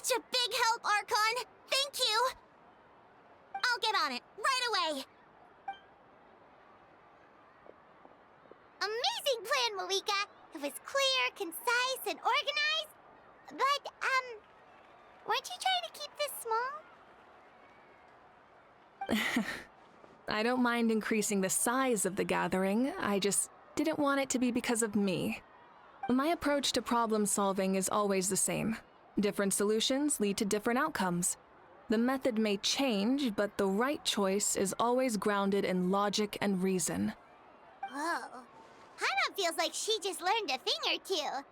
such a big help, Archon! Thank you! I'll get on it, right away! Amazing plan, Malika! It was clear, concise, and organized. But, weren't you trying to keep this small? I don't mind increasing the size of the gathering, I just didn't want it to be because of me. My approach to problem solving is always the same. Different solutions lead to different outcomes. The method may change, but the right choice is always grounded in logic and reason. Whoa. Hana feels like she just learned a thing or two.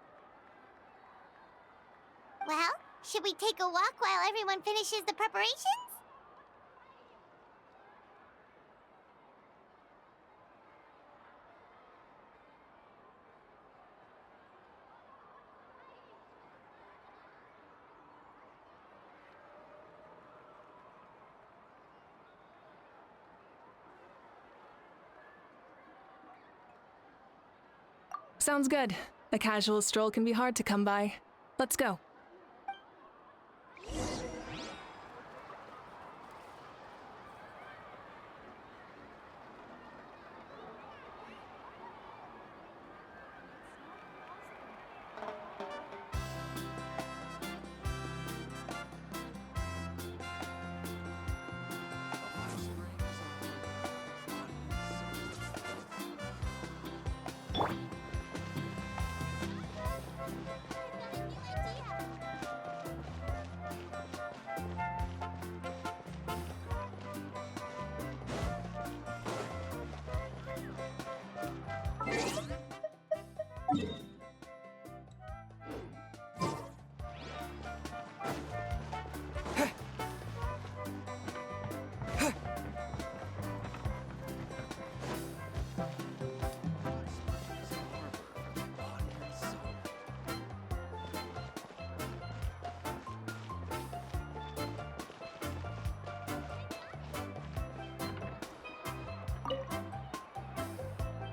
Well, should we take a walk while everyone finishes the preparations? Sounds good. A casual stroll can be hard to come by. Let's go.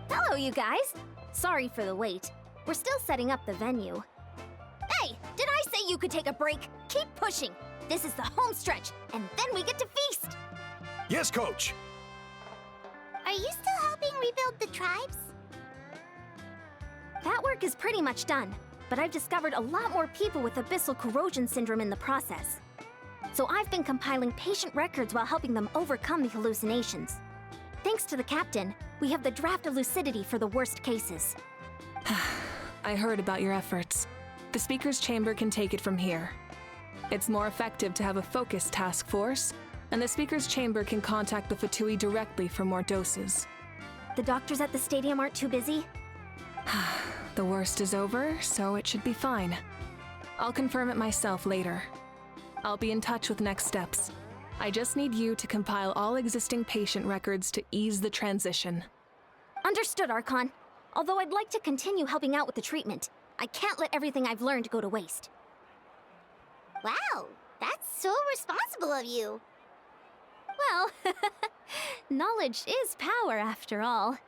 Hello, you guys. Sorry for the wait. We're still setting up the venue. Hey, did I say you could take a break? Keep pushing. This is the home stretch, and then we get to feast. Yes, Coach. Are you still helping rebuild the tribes? That work is pretty much done, but I've discovered a lot more people with abyssal corrosion syndrome in the process. So I've been compiling patient records while helping them overcome the hallucinations. Thanks to the captain, we have the draft of lucidity for the worst cases. I heard about your efforts. The speaker's chamber can take it from here. It's more effective to have a focused task force, and the speaker's chamber can contact the Fatui directly for more doses. The doctors at the stadium aren't too busy? The worst is over, so it should be fine. I'll confirm it myself later. I'll be in touch with next steps. I just need you to compile all existing patient records to ease the transition. Understood, Archon. Although I'd like to continue helping out with the treatment, I can't let everything I've learned go to waste. Wow, that's so responsible of you. Well, knowledge is power after all.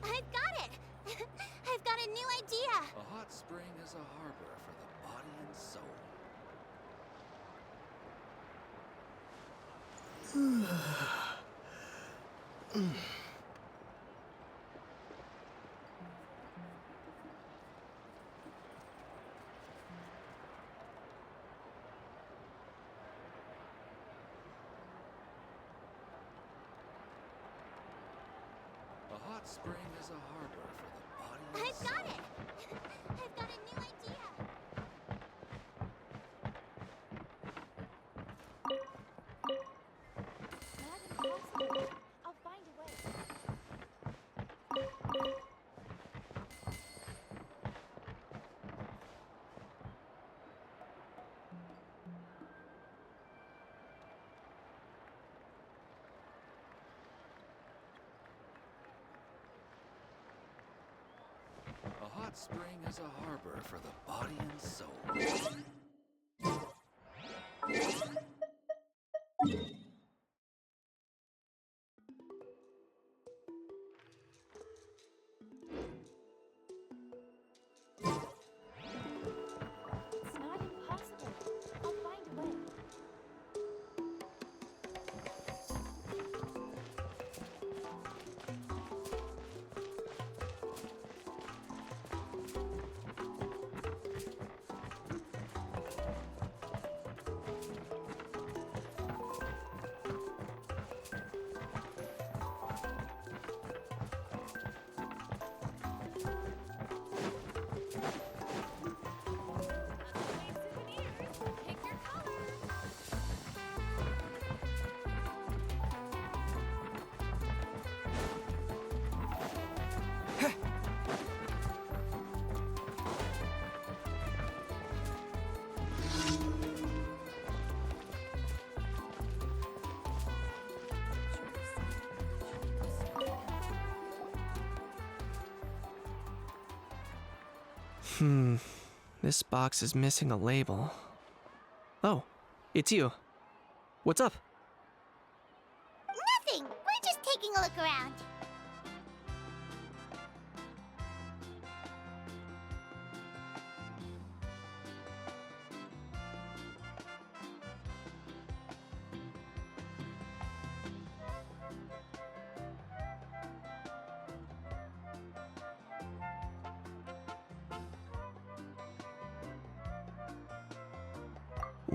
I've got it! I've got a new idea! A hot spring is a harbor for the body and soul. A hot spring is a harbor for the body and I've soul. got it! I've got a new idea! Not impossible. I'll find a way. A hot spring is a harbor for the body and soul. It's not impossible. I'll find a way. Pick your color. This box is missing a label. Oh, it's you. What's up? Nothing! We're just taking a look around.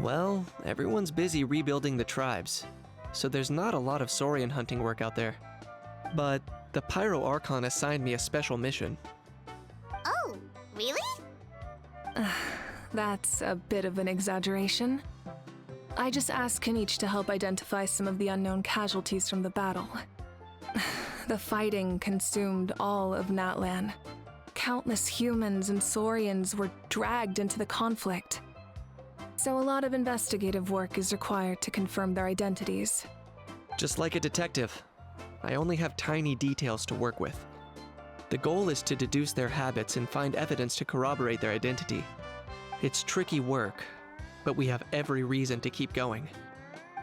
Well, everyone's busy rebuilding the tribes, so there's not a lot of Saurian hunting work out there. But the Pyro Archon assigned me a special mission. Oh, really? That's a bit of an exaggeration. I just asked Kanich to help identify some of the unknown casualties from the battle. The fighting consumed all of Natlan. Countless humans and Saurians were dragged into the conflict. So a lot of investigative work is required to confirm their identities. Just like a detective, I only have tiny details to work with. The goal is to deduce their habits and find evidence to corroborate their identity. It's tricky work, but we have every reason to keep going.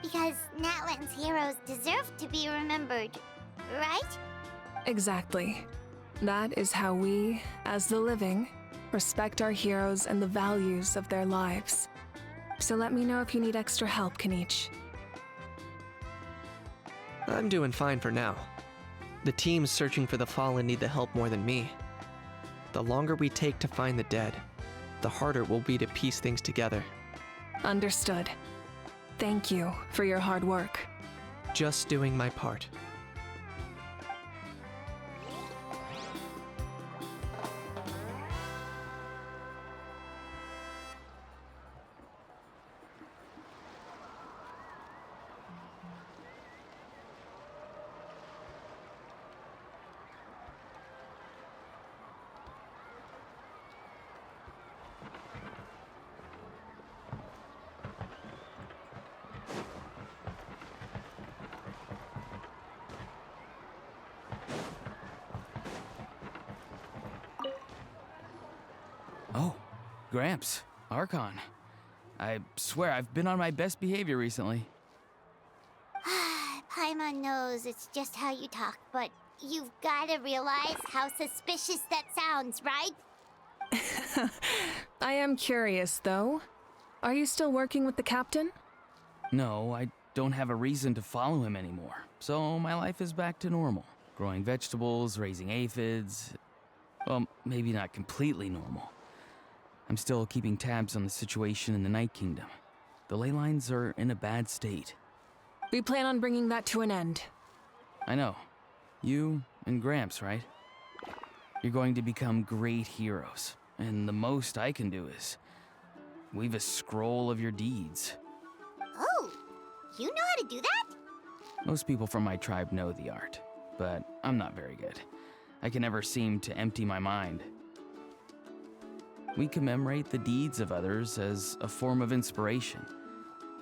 Because Natlan's heroes deserve to be remembered, right? Exactly. That is how we, as the living, respect our heroes and the values of their lives. So let me know if you need extra help, Kanich. I'm doing fine for now. The teams searching for the fallen need the help more than me. The longer we take to find the dead, the harder it will be to piece things together. Understood. Thank you for your hard work. Just doing my part. Oh, Gramps, Archon. I swear I've been on my best behavior recently. Paimon knows it's just how you talk, but you've gotta realize how suspicious that sounds, right? I am curious, though. Are you still working with the captain? No, I don't have a reason to follow him anymore, so my life is back to normal. Growing vegetables, raising aphids. Well, maybe not completely normal. I'm still keeping tabs on the situation in the Night Kingdom. The ley lines are in a bad state. We plan on bringing that to an end. I know. You and Gramps, right? You're going to become great heroes, and the most I can do is weave a scroll of your deeds. Oh, you know how to do that? Most people from my tribe know the art, but I'm not very good. I can never seem to empty my mind. We commemorate the deeds of others as a form of inspiration.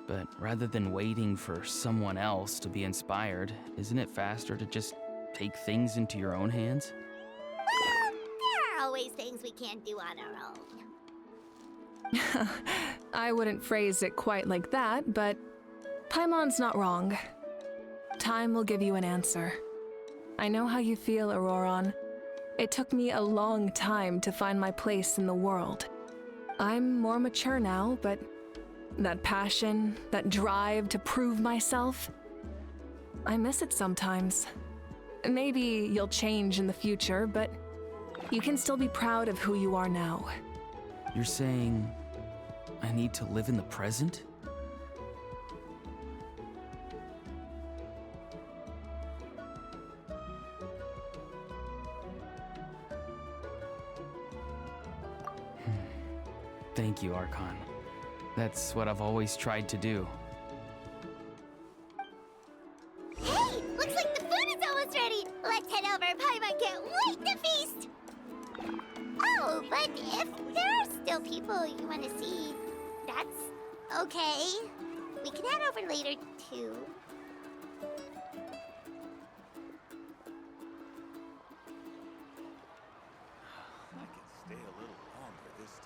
But rather than waiting for someone else to be inspired, isn't it faster to just take things into your own hands? Well, there are always things we can't do on our own. I wouldn't phrase it quite like that, but Paimon's not wrong. Time will give you an answer. I know how you feel, Auroron. It took me a long time to find my place in the world. I'm more mature now, but that passion, that drive to prove myself, I miss it sometimes. Maybe you'll change in the future, but you can still be proud of who you are now. You're saying I need to live in the present? Thank you, Archon. That's what I've always tried to do. Hey, looks like the food is almost ready. Let's head over. Paimon can't wait to feast. Oh, but if there are still people you want to see, that's okay. We can head over later, too. I can stay a little longer this time.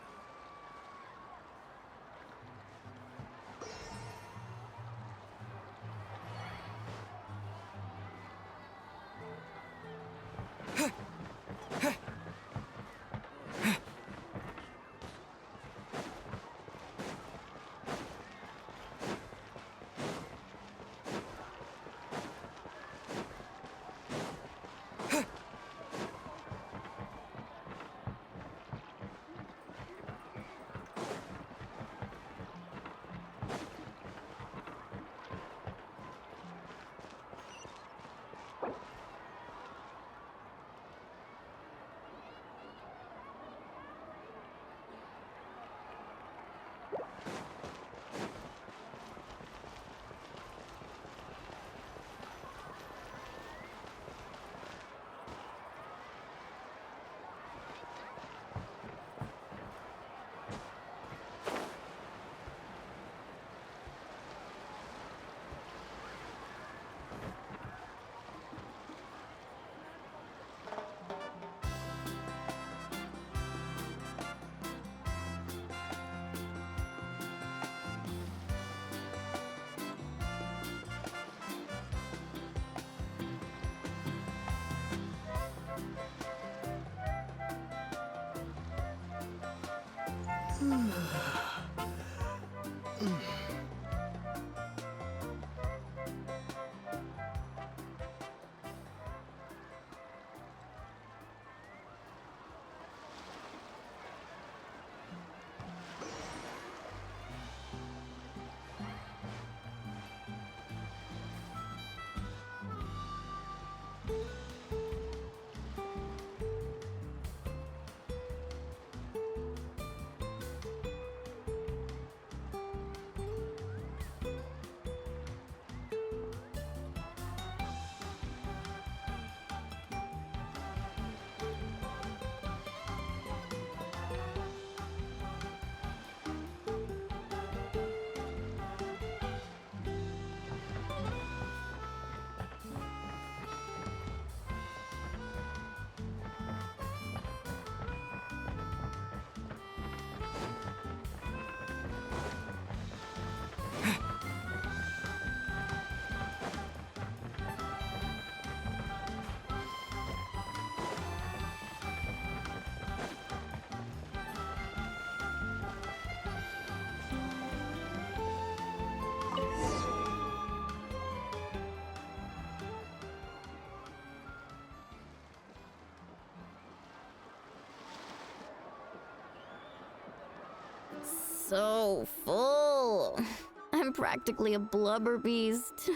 So full. I'm practically a blubber beast.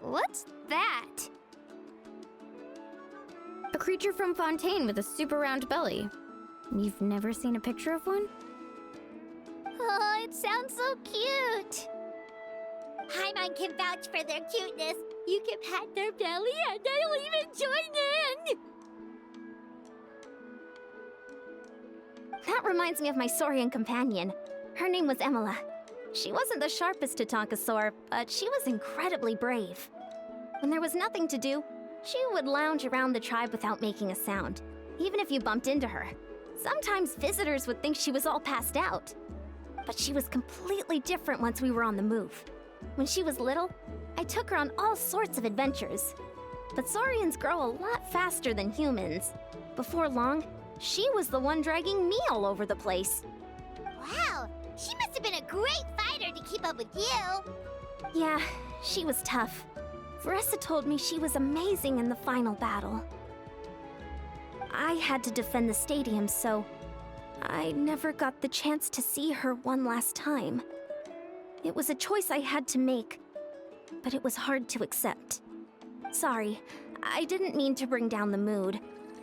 What's that? A creature from Fontaine with a super round belly. You've never seen a picture of one? Oh, it sounds so cute. Paimon can vouch for their cuteness. You can pat their belly and they'll even join in. That reminds me of my Saurian companion. Her name was Emila. She wasn't the sharpest Tatankasaur, but she was incredibly brave. When there was nothing to do, she would lounge around the tribe without making a sound, even if you bumped into her. Sometimes visitors would think she was all passed out. But she was completely different once we were on the move. When she was little, I took her on all sorts of adventures. But Saurians grow a lot faster than humans. Before long, she was the one dragging me all over the place. Wow, she must have been a great fighter to keep up with you. Yeah, she was tough. Veressa told me she was amazing in the final battle. I had to defend the stadium, so I never got the chance to see her one last time. It was a choice I had to make, but it was hard to accept. Sorry, I didn't mean to bring down the mood.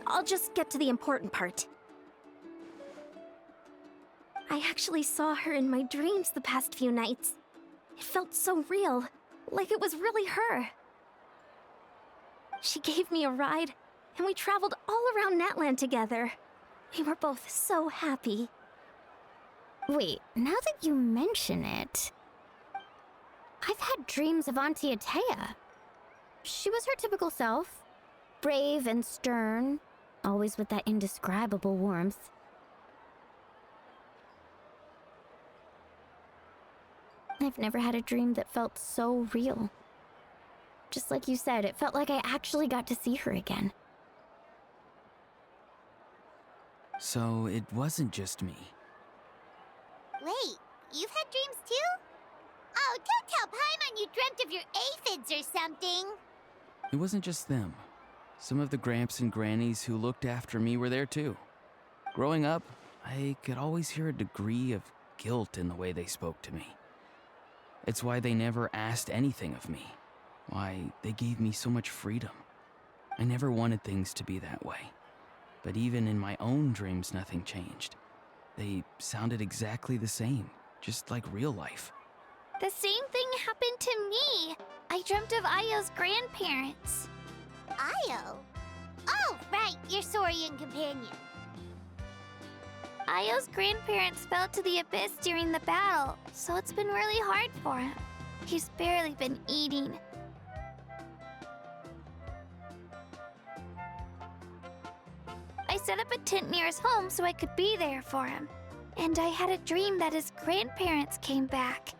I'll just get to the important part. I actually saw her in my dreams the past few nights. It felt so real, like it was really her. She gave me a ride, and we traveled all around Natland together. We were both so happy. Wait, now that you mention it, I've had dreams of Auntie Atea. She was her typical self, brave and stern, always with that indescribable warmth. I've never had a dream that felt so real. Just like you said, it felt like I actually got to see her again. So it wasn't just me. Wait, you've had dreams too? Oh, don't tell Paimon you dreamt of your aphids or something. It wasn't just them. Some of the Gramps and Grannies who looked after me were there too. Growing up, I could always hear a degree of guilt in the way they spoke to me. It's why they never asked anything of me. Why they gave me so much freedom. I never wanted things to be that way. But even in my own dreams, nothing changed. They sounded exactly the same, just like real life. The same thing happened to me. I dreamt of Ayo's grandparents. Ayo? Oh, right, your Saurian companion. Ayo's grandparents fell to the abyss during the battle, so it's been really hard for him. He's barely been eating. I set up a tent near his home so I could be there for him. And I had a dream that his grandparents came back.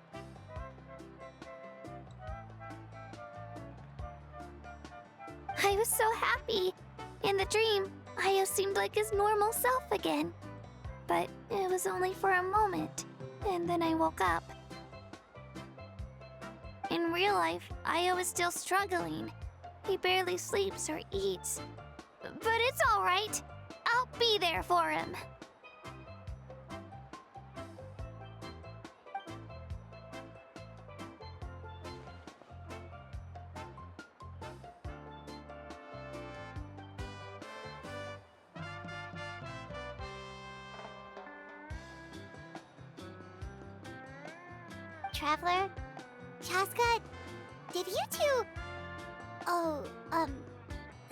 I was so happy. In the dream, Io seemed like his normal self again. But it was only for a moment, and then I woke up. In real life, Io is still struggling. He barely sleeps or eats. But it's alright. I'll be there for him. Traveler? Chaska? Did you two... Oh,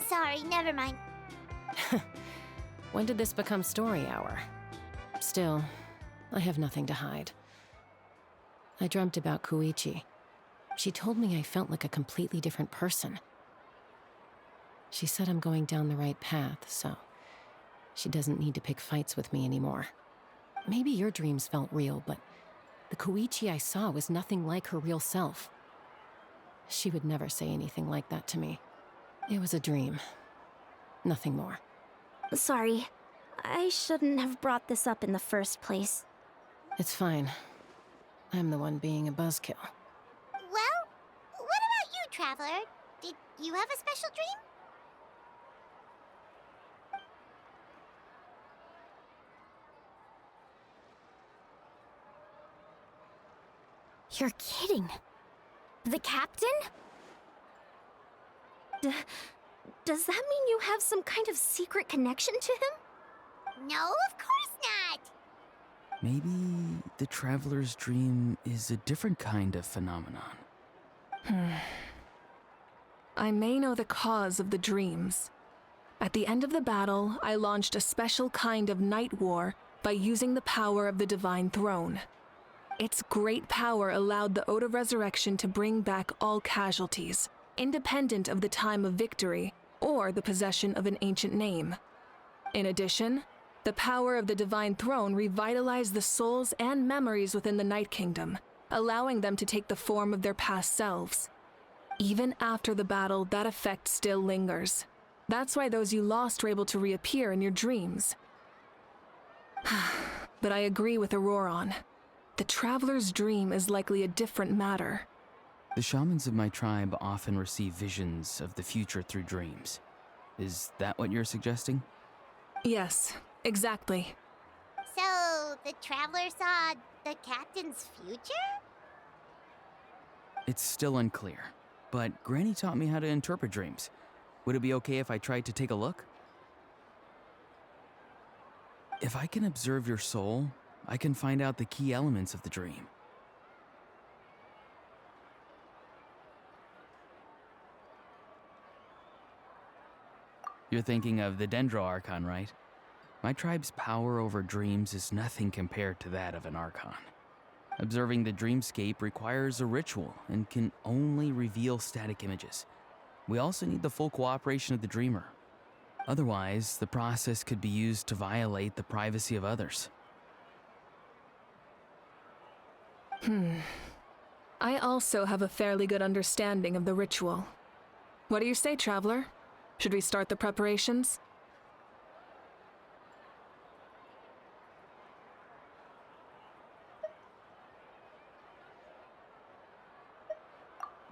sorry, never mind. When did this become story hour? Still, I have nothing to hide. I dreamt about Koichi. She told me I felt like a completely different person. She said I'm going down the right path, so she doesn't need to pick fights with me anymore. Maybe your dreams felt real, but the Koichi I saw was nothing like her real self. She would never say anything like that to me. It was a dream. Nothing more. Sorry. I shouldn't have brought this up in the first place. It's fine. I'm the one being a buzzkill. Well, what about you, Traveler? Did you have a special dream? You're kidding. The captain? Does that mean you have some kind of secret connection to him? No, of course not. Maybe the traveler's dream is a different kind of phenomenon. I may know the cause of the dreams. At the end of the battle, I launched a special kind of night war by using the power of the Divine Throne. Its great power allowed the Ode of Resurrection to bring back all casualties, independent of the time of victory or the possession of an ancient name. In addition, the power of the Divine Throne revitalized the souls and memories within the Night Kingdom, allowing them to take the form of their past selves. Even after the battle, that effect still lingers. That's why those you lost were able to reappear in your dreams. But I agree with Auroron. The Traveler's dream is likely a different matter. The shamans of my tribe often receive visions of the future through dreams. Is that what you're suggesting? Yes, exactly. So, the Traveler saw the captain's future? It's still unclear, but Granny taught me how to interpret dreams. Would it be okay if I tried to take a look? If I can observe your soul, I can find out the key elements of the dream. You're thinking of the Dendro Archon, right? My tribe's power over dreams is nothing compared to that of an Archon. Observing the dreamscape requires a ritual and can only reveal static images. We also need the full cooperation of the dreamer. Otherwise, the process could be used to violate the privacy of others. I also have a fairly good understanding of the ritual. What do you say, Traveler? Should we start the preparations?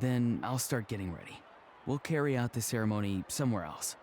Then I'll start getting ready. We'll carry out the ceremony somewhere else.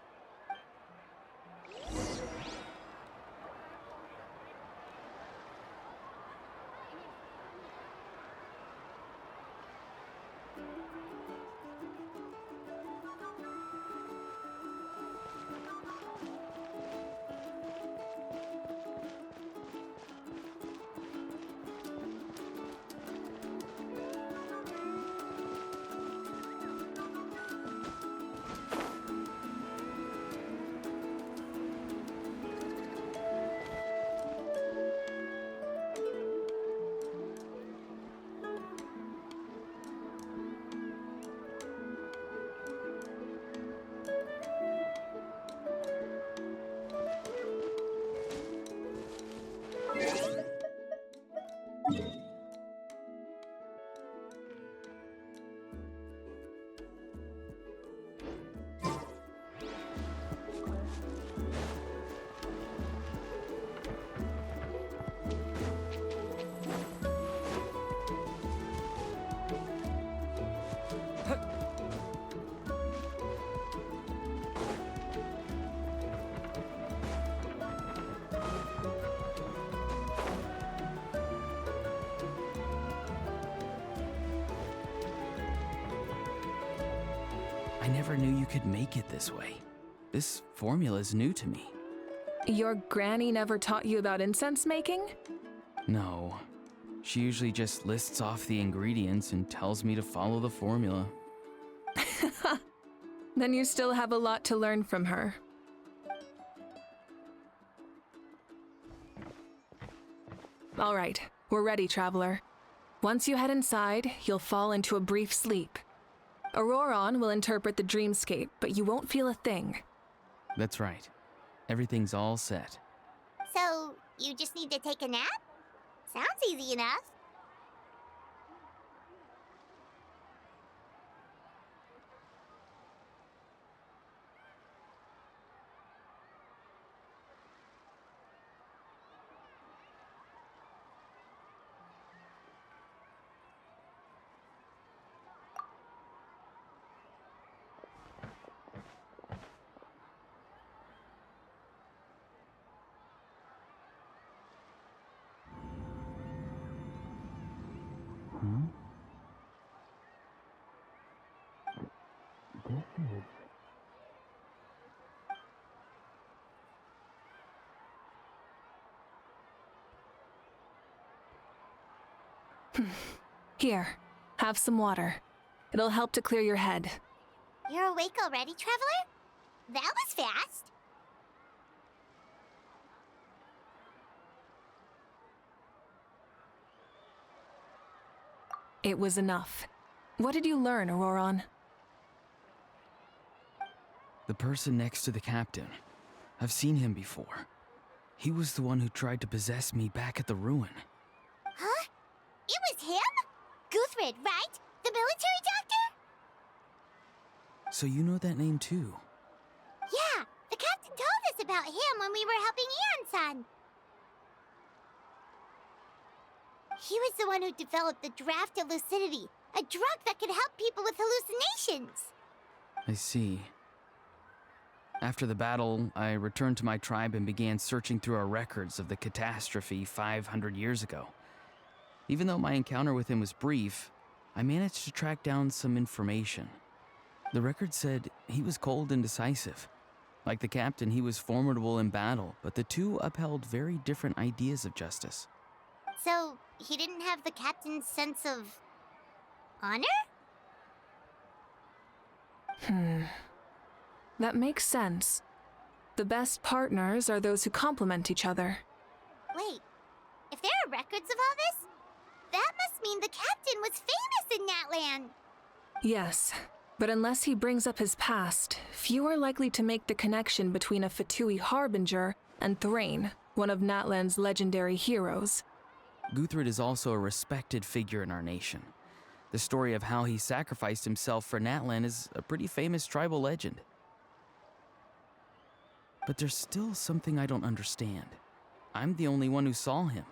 I never knew you could make it this way. This formula is new to me. Your granny never taught you about incense making? No. She usually just lists off the ingredients and tells me to follow the formula. Then you still have a lot to learn from her. All right, we're ready, traveler. Once you head inside, you'll fall into a brief sleep. Auroron will interpret the dreamscape, but you won't feel a thing. That's right. Everything's all set. So, you just need to take a nap? Sounds easy enough. Here, have some water. It'll help to clear your head. You're awake already, traveler? That was fast. It was enough. What did you learn, Auroron? The person next to the captain. I've seen him before. He was the one who tried to possess me back at the ruin. Huh? It was him? Guthred, right? The military doctor? So you know that name too? Yeah, the captain told us about him when we were helping Eon-san. He was the one who developed the draft of lucidity, a drug that could help people with hallucinations. I see. After the battle, I returned to my tribe and began searching through our records of the catastrophe 500 years ago. Even though my encounter with him was brief, I managed to track down some information. The record said he was cold and decisive. Like the captain, he was formidable in battle, but the two upheld very different ideas of justice. So, he didn't have the captain's sense of honor? That makes sense. The best partners are those who complement each other. Wait, if there are records of all this, that must mean the captain was famous in that land. Yes, but unless he brings up his past, few are likely to make the connection between a Fatui harbinger and Thrain, one of Natlan's legendary heroes. Guthred is also a respected figure in our nation. The story of how he sacrificed himself for Natlan is a pretty famous tribal legend. But there's still something I don't understand. I'm the only one who saw him.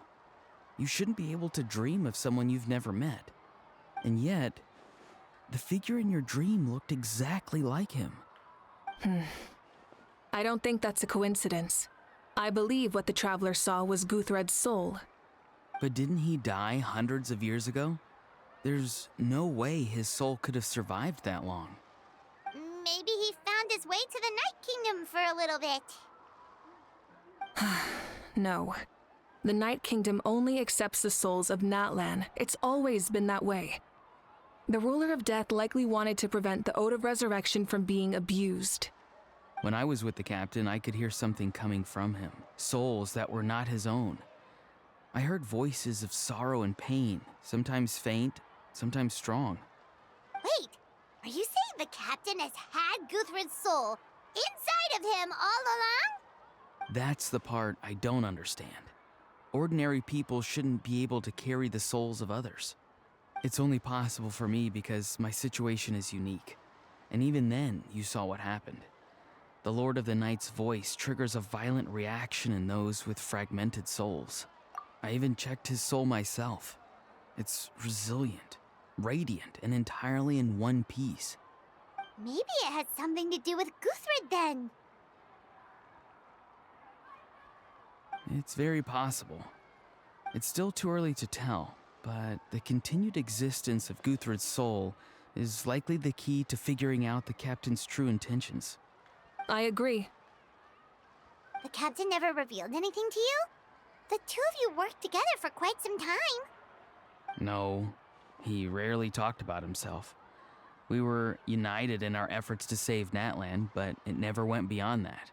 You shouldn't be able to dream of someone you've never met. And yet, the figure in your dream looked exactly like him. I don't think that's a coincidence. I believe what the traveler saw was Guthred's soul. But didn't he die hundreds of years ago? There's no way his soul could have survived that long. Maybe he found his way to the Night Kingdom for a little bit. No. The Night Kingdom only accepts the souls of Natlan. It's always been that way. The ruler of death likely wanted to prevent the Ode of Resurrection from being abused. When I was with the captain, I could hear something coming from him. Souls that were not his own. I heard voices of sorrow and pain, sometimes faint, sometimes strong. Wait, are you saying the captain has had Guthred's soul inside of him all along? That's the part I don't understand. Ordinary people shouldn't be able to carry the souls of others. It's only possible for me because my situation is unique. And even then, you saw what happened. The Lord of the Night's voice triggers a violent reaction in those with fragmented souls. I even checked his soul myself. It's resilient, radiant, and entirely in one piece. Maybe it had something to do with Guthred then. It's very possible. It's still too early to tell, but the continued existence of Guthred's soul is likely the key to figuring out the captain's true intentions. I agree. The captain never revealed anything to you? The two of you worked together for quite some time. No, he rarely talked about himself. We were united in our efforts to save Natlan, but it never went beyond that.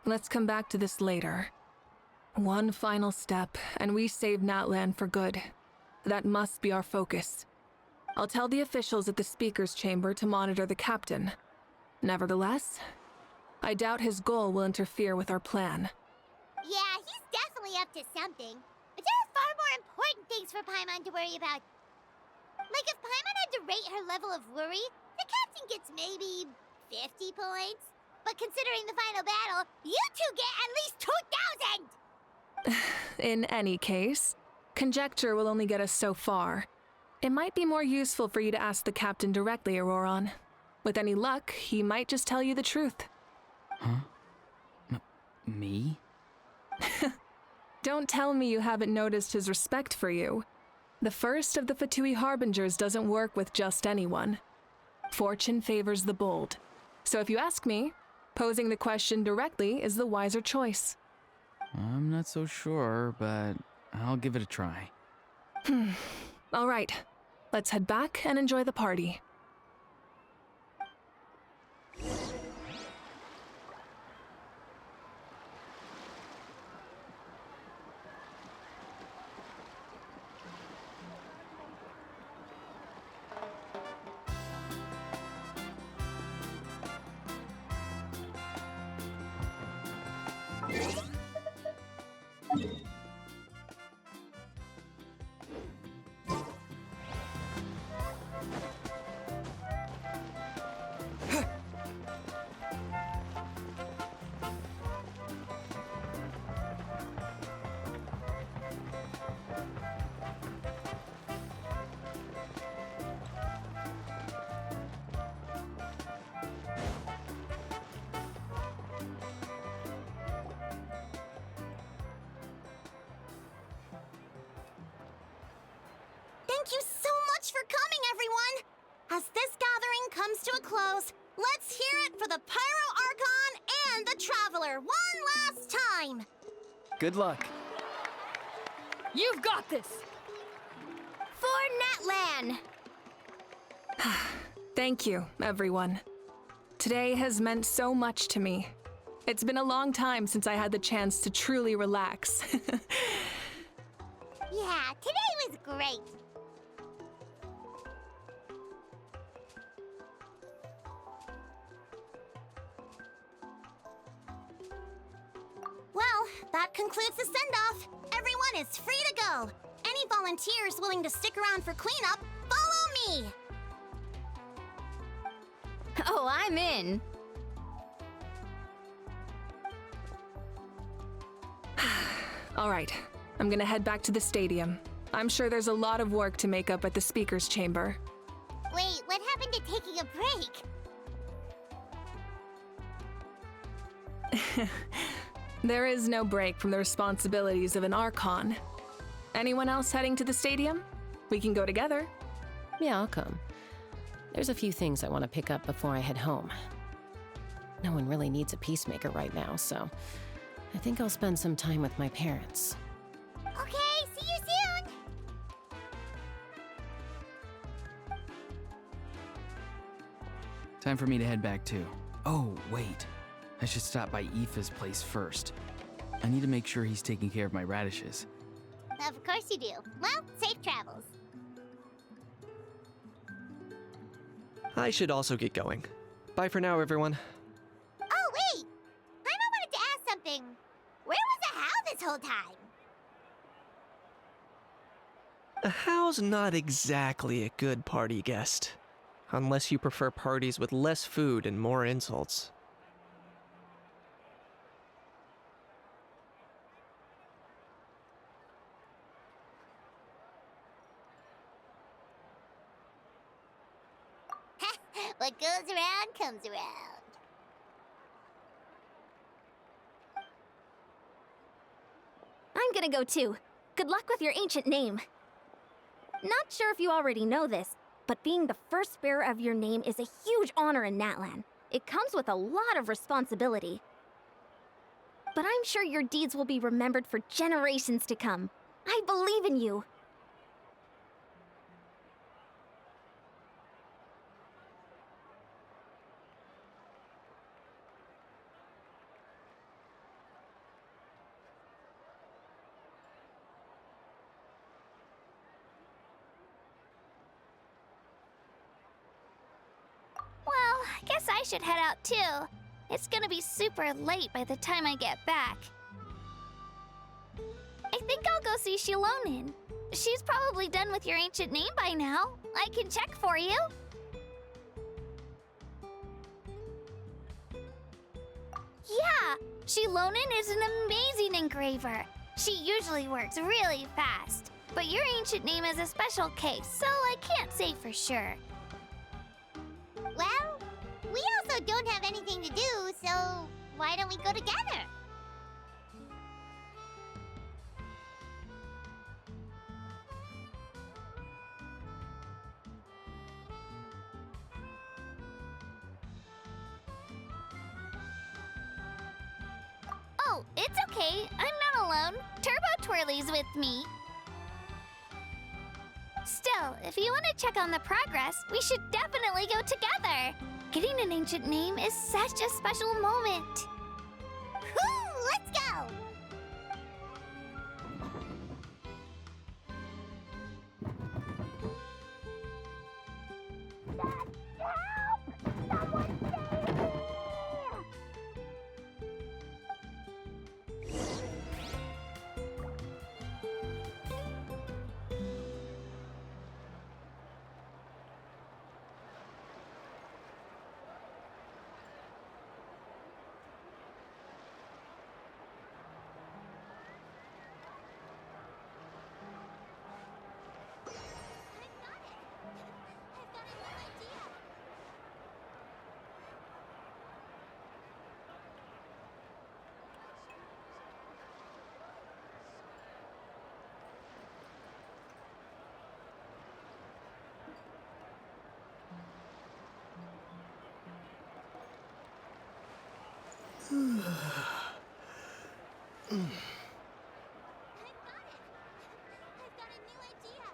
Let's come back to this later. One final step, and we save Natlan for good. That must be our focus. I'll tell the officials at the speaker's chamber to monitor the captain. Nevertheless, I doubt his goal will interfere with our plan. Yeah, he's definitely up to something. But there are far more important things for Paimon to worry about. Like if Paimon had to rate her level of worry, the captain gets maybe 50 points. But considering the final battle, you two get at least 2,000! In any case, conjecture will only get us so far. It might be more useful for you to ask the captain directly, Auroron. With any luck, he might just tell you the truth. Huh? Me? Don't tell me you haven't noticed his respect for you. The first of the Fatui Harbingers doesn't work with just anyone. Fortune favors the bold. So if you ask me, posing the question directly is the wiser choice. I'm not so sure, but I'll give it a try. All right, let's head back and enjoy the party. Thank you so much for coming, everyone! As this gathering comes to a close, let's hear it for the Pyro Archon and the Traveler one last time! Good luck. You've got this! For Natlan! Thank you, everyone. Today has meant so much to me. It's been a long time since I had the chance to truly relax. Yeah, today was great. Well, that concludes the send-off. Everyone is free to go. Any volunteers willing to stick around for cleanup, follow me! Oh, I'm in. All right, I'm gonna head back to the stadium. I'm sure there's a lot of work to make up at the speaker's chamber. Wait, what happened to taking a break? There is no break from the responsibilities of an Archon. Anyone else heading to the stadium? We can go together. Yeah, I'll come. There's a few things I want to pick up before I head home. No one really needs a peacemaker right now, so I think I'll spend some time with my parents. Okay, see you soon! Time for me to head back too. Oh, wait. I should stop by Aoife's place first. I need to make sure he's taking care of my radishes. Of course you do. Well, safe travels. I should also get going. Bye for now, everyone. Oh, wait! I wanted to ask something. Where was the How this whole time? A Hal's not exactly a good party guest. Unless you prefer parties with less food and more insults. What goes around comes around. I'm gonna go too. Good luck with your ancient name. Not sure if you already know this, but being the first bearer of your name is a huge honor in Natlan. It comes with a lot of responsibility. But I'm sure your deeds will be remembered for generations to come. I believe in you. Well, I guess I should head out too. It's gonna be super late by the time I get back. I think I'll go see Shilonin. She's probably done with your ancient name by now. I can check for you. Yeah, Shilonin is an amazing engraver. She usually works really fast. But your ancient name is a special case, so I can't say for sure. Well, we also don't have anything to do, so why don't we go together? Oh, it's okay. I'm not alone. Turbo Twirly's with me. Still, if you want to check on the progress, we should definitely go together. Getting an ancient name is such a special moment. Woo! Let's go! Help! Someone save me! I've got a new idea.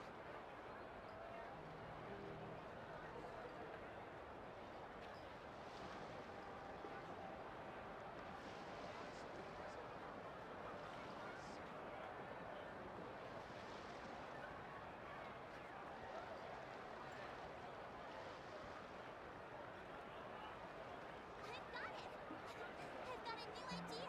I've got a new idea.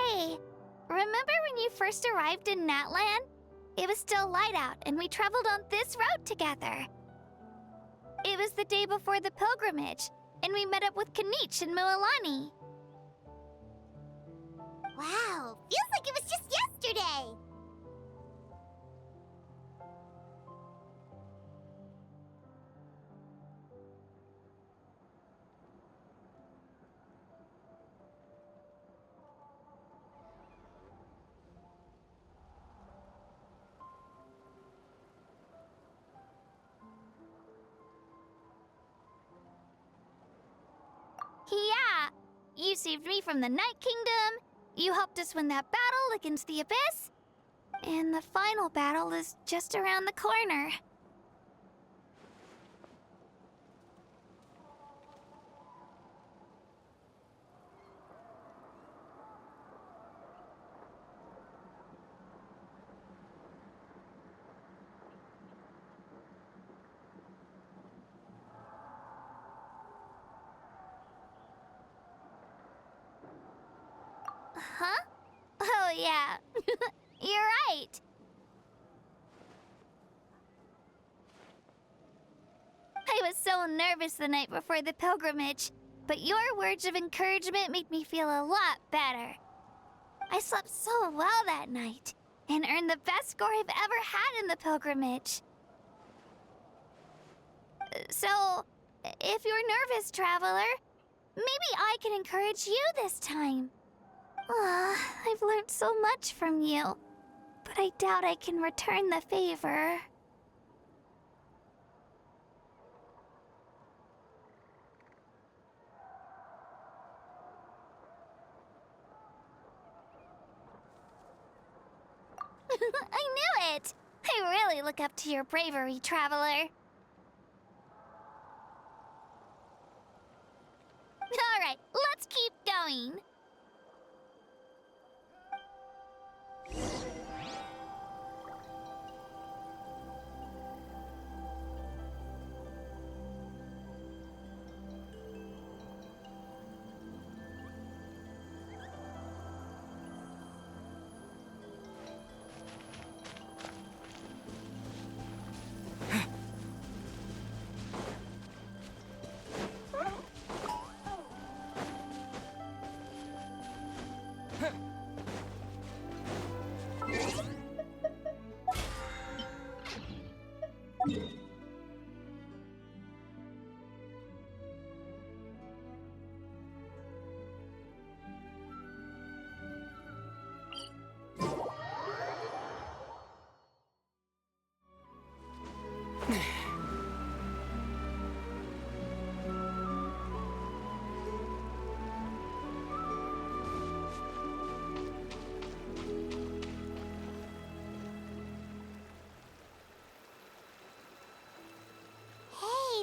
Hey, remember when you first arrived in Natlan? It was still light out, and we traveled on this road together. It was the day before the pilgrimage, and we met up with Kanich and Mualani. Wow, feels like it was just yesterday! Yeah, you saved me from the Night Kingdom, you helped us win that battle against the Abyss, and the final battle is just around the corner. Huh? Oh, yeah. You're right. I was so nervous the night before the pilgrimage, but your words of encouragement made me feel a lot better. I slept so well that night, and earned the best score I've ever had in the pilgrimage. So, if you're nervous, traveler, maybe I can encourage you this time. I've learned so much from you, but I doubt I can return the favor. I knew it! I really look up to your bravery, traveler. Alright, let's keep going.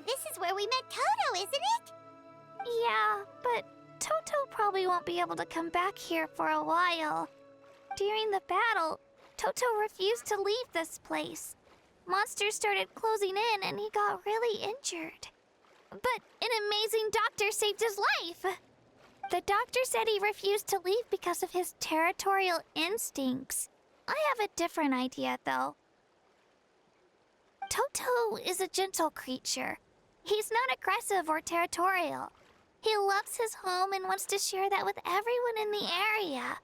This is where we met Toto, isn't it? Yeah, but Toto probably won't be able to come back here for a while. During the battle, Toto refused to leave this place. monsters started closing in and he got really injured. But an amazing doctor saved his life. The doctor said he refused to leave because of his territorial instincts. I have a different idea, though. Toto is a gentle creature. He's not aggressive or territorial. He loves his home and wants to share that with everyone in the area.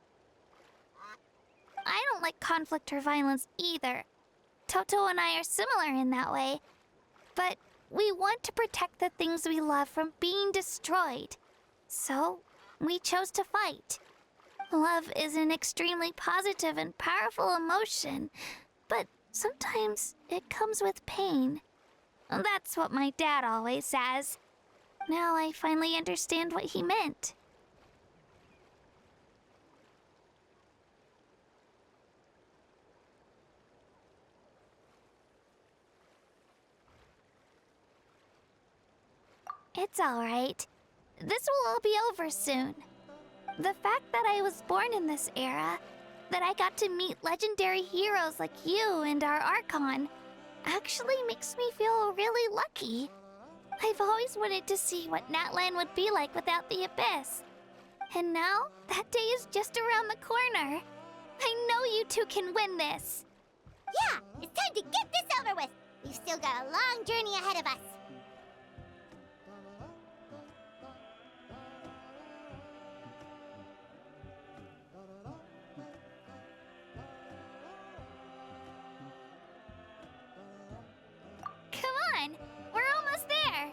I don't like conflict or violence either. Toto and I are similar in that way. But we want to protect the things we love from being destroyed. So, we chose to fight. Love is an extremely positive and powerful emotion, but sometimes it comes with pain. That's what my dad always says. Now I finally understand what he meant. It's all right. This will all be over soon. The fact that I was born in this era, that I got to meet legendary heroes like you and our Archon, actually makes me feel really lucky. I've always wanted to see what Natlan would be like without the Abyss. And now, that day is just around the corner. I know you two can win this. Yeah, it's time to get this over with. We've still got a long journey ahead of us. Come on, we're almost there.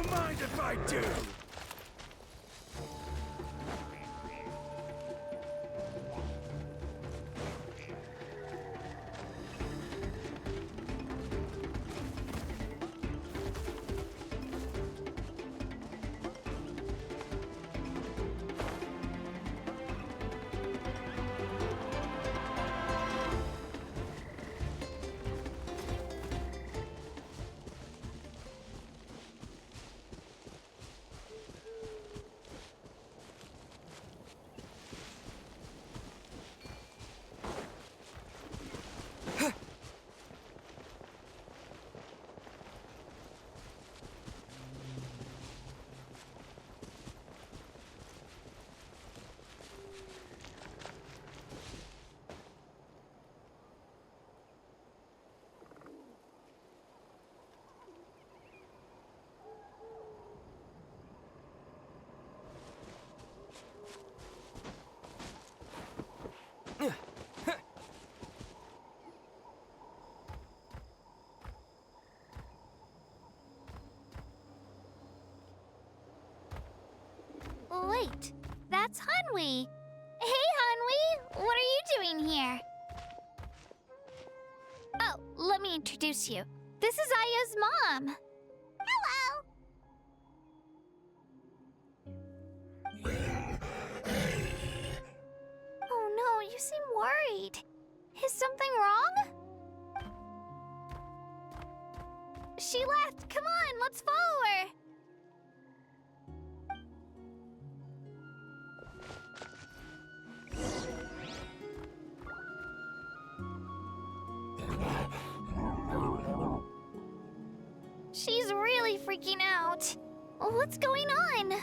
Don't mind if I do! Wait, that's Hanwi. Hey, Hanwi, what are you doing here? Oh, let me introduce you. This is Aya's mom. Hello. Oh no, you seem worried. Is something wrong? She left. Come on, let's follow her. She's really freaking out. What's going on?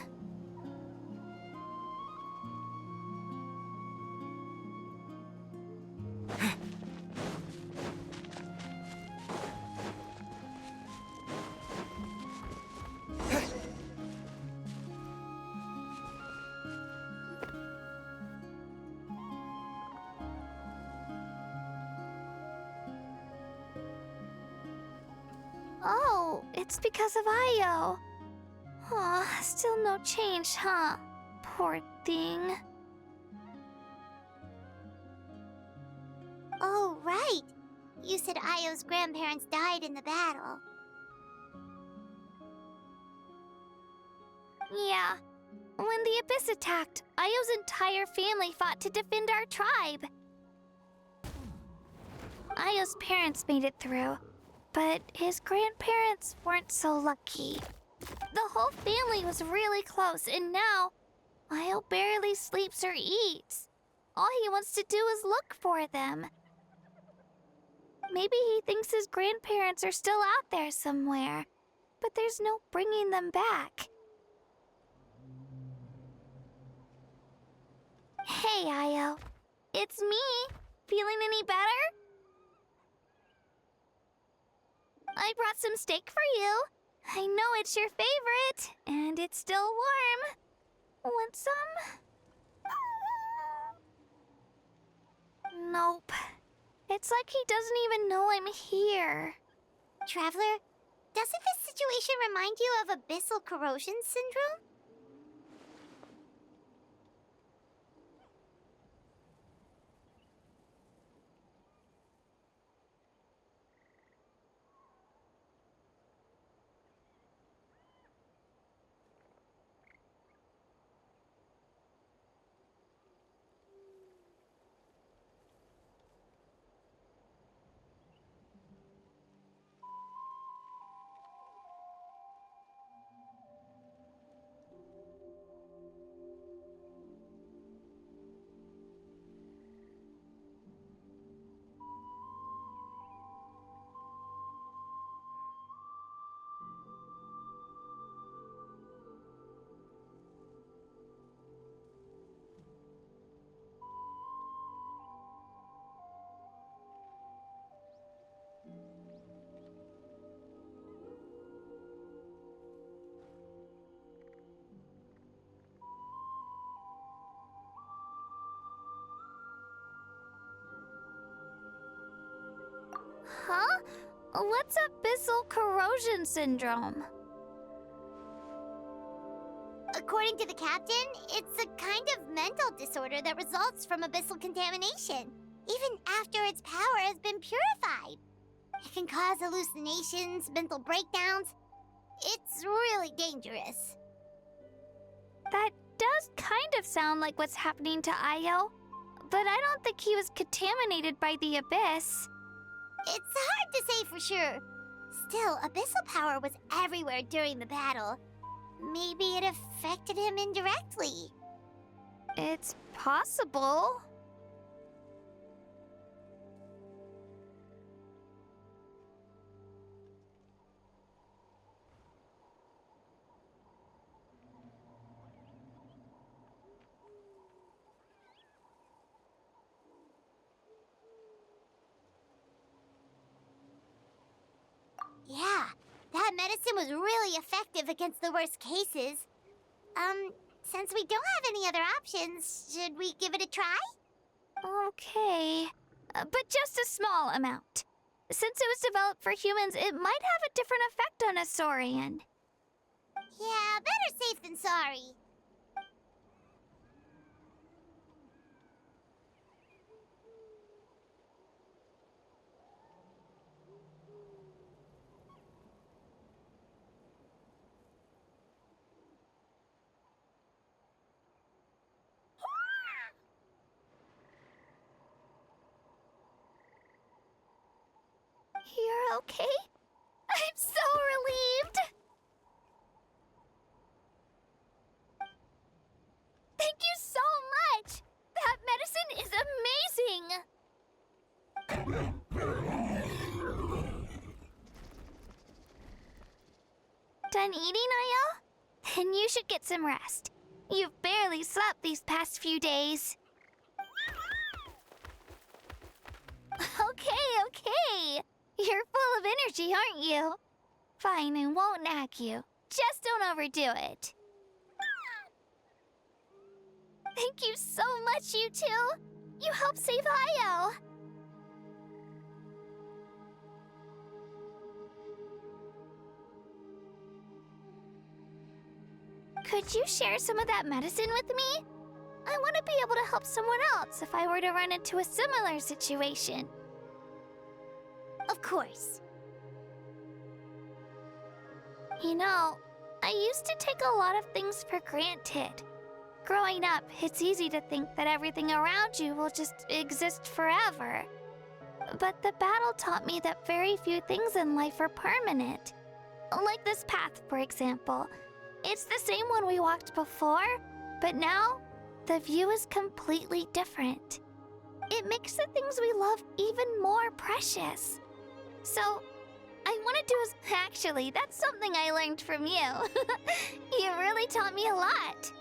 Oh, it's because of Io. Aw, still no change, huh? Poor thing. Oh, right. You said Io's grandparents died in the battle. Yeah. When the Abyss attacked, Io's entire family fought to defend our tribe. Io's parents made it through, but his grandparents weren't so lucky. The whole family was really close, and now Io barely sleeps or eats. All he wants to do is look for them. Maybe he thinks his grandparents are still out there somewhere, but there's no bringing them back. Hey, Io. It's me. Feeling any better? I brought some steak for you. I know it's your favorite, and it's still warm. Want some? Nope. It's like he doesn't even know I'm here. Traveler, doesn't this situation remind you of abyssal corrosion syndrome? Huh? What's abyssal corrosion syndrome? According to the captain, it's a kind of mental disorder that results from abyssal contamination, even after its power has been purified. It can cause hallucinations, mental breakdowns. It's really dangerous. That does kind of sound like what's happening to Io, but I don't think he was contaminated by the abyss. It's hard to say for sure. Still, abyssal power was everywhere during the battle. Maybe it affected him indirectly. It's possible. Yeah, that medicine was really effective against the worst cases. Since we don't have any other options, should we give it a try? Okay, but just a small amount. Since it was developed for humans, it might have a different effect on a Saurian. Yeah, better safe than sorry. You're okay? I'm so relieved! Thank you so much! That medicine is amazing! Done eating, Io? Then you should get some rest. You've barely slept these past few days. Okay. You're full of energy, aren't you? Fine, I won't nag you. Just don't overdo it. Thank you so much, you two. You helped save Io. Could you share some of that medicine with me? I want to be able to help someone else if I were to run into a similar situation. Of course. You know, I used to take a lot of things for granted. Growing up, it's easy to think that everything around you will just exist forever. But the battle taught me that very few things in life are permanent. Like this path, for example. It's the same one we walked before, but now the view is completely different. It makes the things we love even more precious. So, I want to do is... Actually, that's something I learned from you. You really taught me a lot.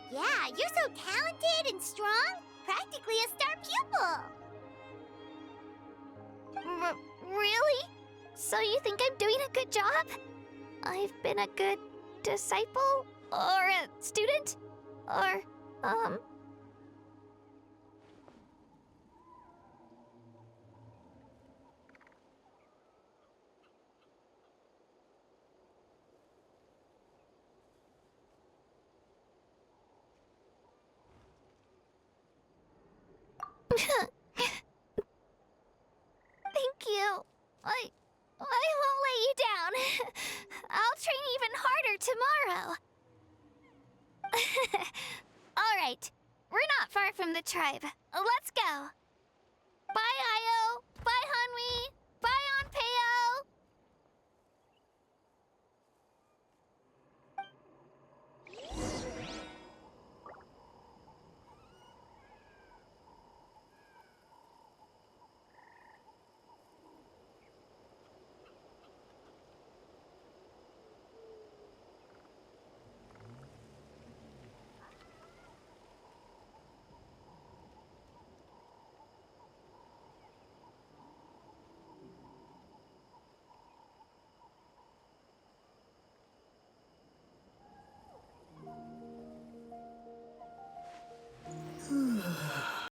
Yeah, you're so talented and strong. Practically a star pupil. Really? So you think I'm doing a good job? I've been a good disciple? Or a student? Or, Thank you. I won't let you down. I'll train even harder tomorrow. All right. We're not far from the tribe. Let's go. Bye, Io.